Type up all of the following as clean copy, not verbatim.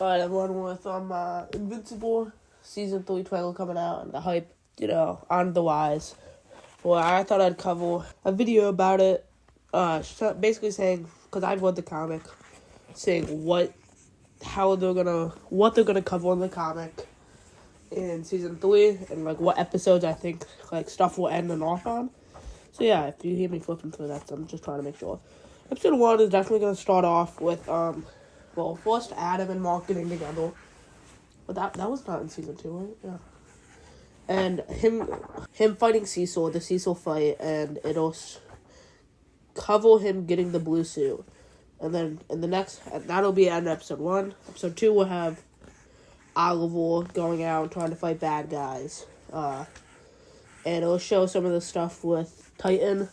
Alright, everyone, with Invincible Season 3 trailer coming out and the hype, on the rise. Well, I thought I'd cover a video about it, basically saying, because I've read the comic, saying what they're gonna cover in the comic in Season 3, and, what episodes I think, stuff will end and off on. So, yeah, if you hear me flipping through that, I'm just trying to make sure. Episode 1 is definitely gonna start off with, first Adam and Mark getting together. But that was not in Season 2, right? Yeah. And him fighting Cecil, the Cecil fight, and it'll cover him getting the blue suit. And then that'll be in Episode 1. Episode 2 will have Oliver going out and trying to fight bad guys. And it'll show some of the stuff with Titan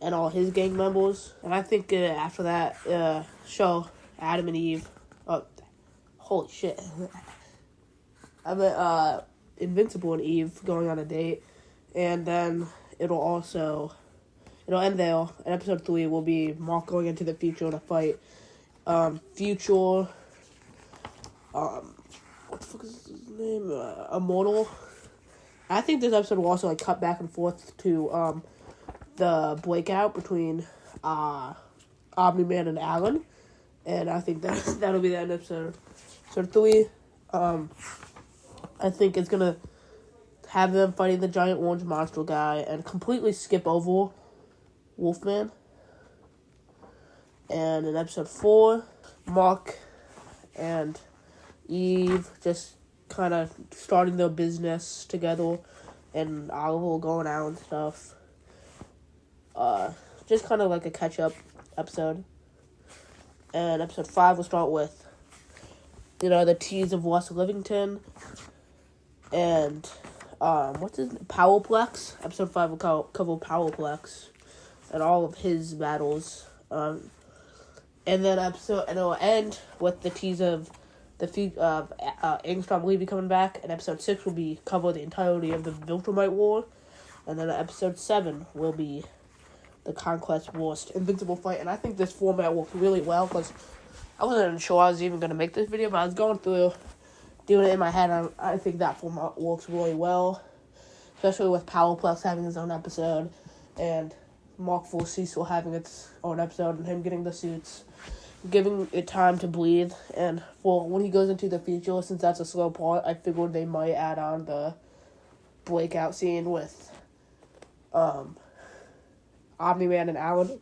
and all his gang members. And I think after that, show Adam and Eve. Oh, holy shit. I mean, Invincible and Eve going on a date. And then it'll end there. And Episode 3 will be Mark going into the future in a fight. Future, what the fuck is his name? Immortal. I think this episode will also, cut back and forth to, the breakout between, Omni-Man and Alan. And I think that'll be the end of episode. Episode 3, I think it's gonna have them fighting the giant orange monster guy and completely skip over Wolfman. And in episode 4, Mark and Eve just kind of starting their business together, and Oliver going out and stuff. Just kind of like a catch-up episode. And episode 5 will start with, the tease of Wes Livington. And, what's his name? Powerplex. Episode 5 will cover Powerplex and all of his battles. And then it'll end with the tease of Angstrom Levy coming back. And episode 6 will cover the entirety of the Viltrumite War. And then episode 7 will be the Conquest Wars Invincible fight. And I think this format worked really well, because I wasn't sure I was even going to make this video, but I was going through doing it in my head, and I think that format works really well, especially with Powerplex having his own episode, and Mark vs. Cecil having its own episode, and him getting the suits, giving it time to breathe. And for when he goes into the future, since that's a slow part, I figured they might add on the breakout scene with Omni-Man and Alan.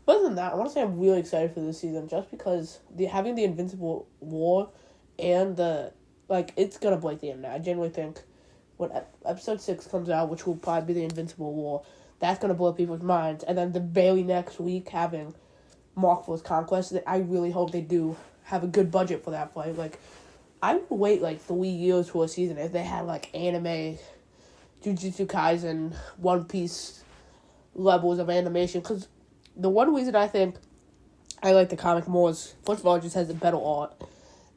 But other than that, I want to say I'm really excited for this season, just because having the Invincible War and it's going to break the internet. I genuinely think when episode 6 comes out, which will probably be the Invincible War, that's going to blow people's minds. And then the very next week, having Mark vs. Conquest, I really hope they do have a good budget for that fight. I would wait 3 years for a season if they had anime, Jujutsu Kaisen, One Piece levels of animation, because the one reason I think I like the comic more is, first of all, it just has a better art,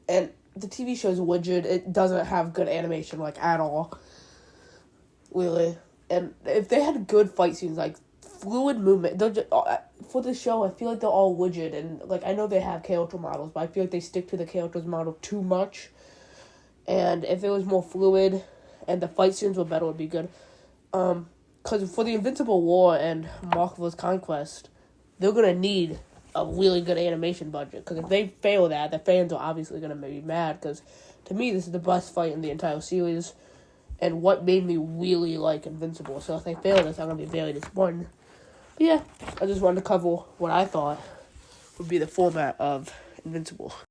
and the TV show's rigid. It doesn't have good animation, at all, really. And if they had good fight scenes, fluid movement, for the show, I feel like they're all rigid, and, I know they have character models, but I feel like they stick to the character's model too much, and if it was more fluid, and the fight scenes were better, it would be good. Because for the Invincible War and Mark vs. Conquest, they're going to need a really good animation budget. Because if they fail that, the fans are obviously going to be mad. Because to me, this is the best fight in the entire series. And what made me really like Invincible. So if they fail this, I'm going to be very disappointed. But yeah, I just wanted to cover what I thought would be the format of Invincible.